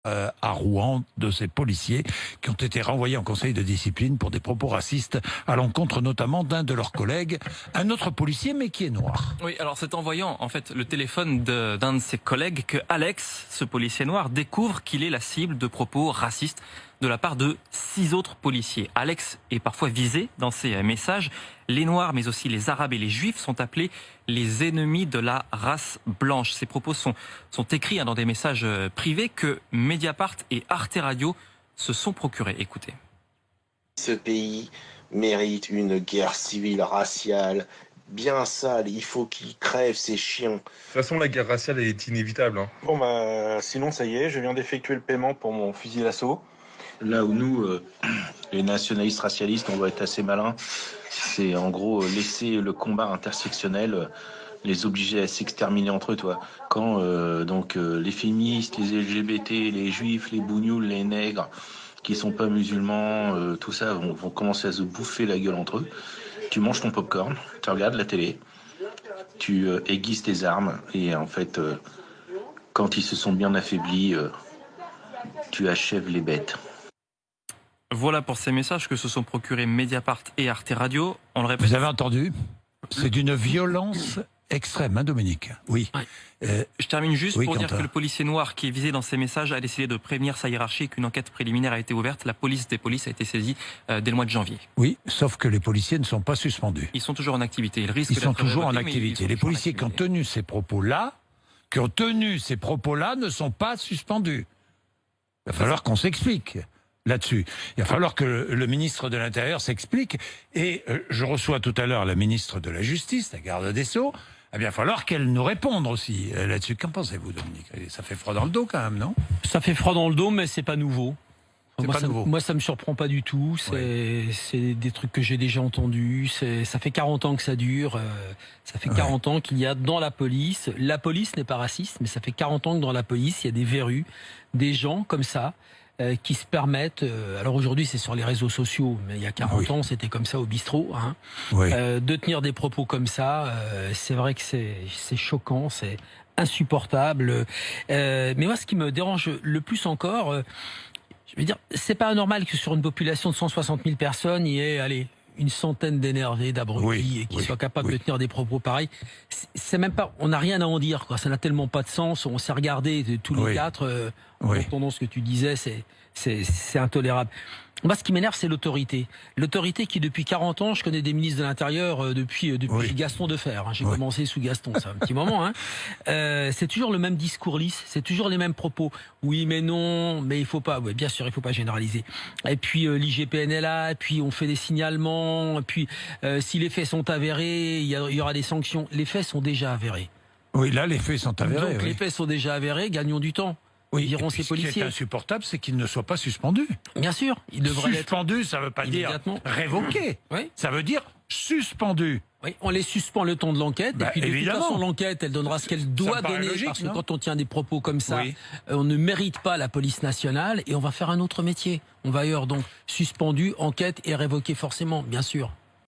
à Rouen de ces policiers qui ont été renvoyés en conseil de discipline pour des propos racistes à l'encontre notamment d'un de leurs collègues, un autre policier mais qui est noir. Oui, alors c'est en voyant en fait le téléphone d'un de ses collègues que Alex, ce policier noir, découvre qu'il est la cible de propos racistes de la part de 6 autres policiers. Alex est parfois visé dans ses messages. Les Noirs, mais aussi les Arabes et les Juifs sont appelés les ennemis de la race blanche. Ces propos sont écrits dans des messages privés que Mediapart et Arte Radio se sont procurés. Écoutez. Ce pays mérite une guerre civile raciale bien sale. Il faut qu'il crève, ces chiens. De toute façon, la guerre raciale elle est inévitable. Bon bah sinon ça y est, je viens d'effectuer le paiement pour mon fusil d'assaut. Là où nous, les nationalistes racialistes, on doit être assez malins, c'est en gros laisser le combat intersectionnel les obliger à s'exterminer entre eux, toi. Quand les féministes, les LGBT, les juifs, les bougnoules, les nègres, qui sont pas musulmans, tout ça, vont commencer à se bouffer la gueule entre eux. Tu manges ton popcorn, tu regardes la télé, tu aiguises tes armes, et en fait, quand ils se sont bien affaiblis, tu achèves les bêtes. Voilà pour ces messages que se sont procurés Mediapart et Arte Radio. On le répète. Vous avez entendu? C'est d'une violence extrême, hein, Dominique? Oui. Ouais. Je termine juste pour dire Quentin. que le policier noir qui est visé dans ces messages a décidé de prévenir sa hiérarchie et qu'une enquête préliminaire a été ouverte. La police des polices a été saisie dès le mois de janvier. Oui, sauf que les policiers ne sont pas suspendus. Ils sont toujours en activité. Ils sont toujours en activité. Les policiers qui ont tenu ces propos-là, ne sont pas suspendus. Il va falloir qu'on s'explique là-dessus. Il va falloir que le ministre de l'Intérieur s'explique. Et je reçois tout à l'heure la ministre de la Justice, la garde des Sceaux. Eh bien, il va falloir qu'elle nous réponde aussi là-dessus. Qu'en pensez-vous, Dominique? Ça fait froid dans le dos quand même, non? Ça fait froid dans le dos, mais c'est pas nouveau. Nouveau. Moi, ça me surprend pas du tout. C'est des trucs que j'ai déjà entendus. Ça fait 40 ans que ça dure. Ça fait 40 ans qu'il y a dans la police. La police n'est pas raciste, mais ça fait 40 ans que dans la police, il y a des verrues, des gens comme ça, qui se permettent. Alors aujourd'hui, c'est sur les réseaux sociaux, mais il y a 40 ans, c'était comme ça au bistrot. Hein, de tenir des propos comme ça, c'est vrai que c'est choquant, c'est insupportable. Mais moi, ce qui me dérange le plus encore. Je veux dire, c'est pas anormal que sur une population de 160 000 personnes, il y ait, une centaine d'énervés, d'abrutis, et qui soient capables de tenir des propos pareils. C'est même pas, on n'a rien à en dire, quoi. Ça n'a tellement pas de sens. On s'est regardé tous les quatre, en entendant ce que tu disais, c'est intolérable. Moi, ce qui m'énerve, c'est l'autorité. L'autorité qui, depuis 40 ans, je connais des ministres de l'Intérieur depuis Gaston Defferre. Hein. J'ai commencé sous Gaston, ça un petit moment. Hein. C'est toujours le même discours lisse, c'est toujours les mêmes propos. Oui, mais non, mais il faut pas. Oui, bien sûr, il faut pas généraliser. Et puis l'IGPN est là, et puis on fait des signalements. Et puis si les faits sont avérés, il y aura des sanctions. Les faits sont déjà avérés. Oui, là, les faits sont avérés. Donc les faits sont déjà avérés. Gagnons du temps. Oui, diront ces policiers. Ce qui est insupportable, c'est qu'ils ne soient pas suspendus. Bien sûr, ils devraient être suspendus. Ça ne veut pas dire révoqués. Ça veut dire suspendus. Oui, on les suspend le temps de l'enquête. Et puis de toute façon, l'enquête, elle donnera ce qu'elle doit donner. Logique, parce que quand on tient des propos comme ça, on ne mérite pas la police nationale et on va faire un autre métier. On va ailleurs donc suspendu, enquête et révoqué forcément, bien sûr.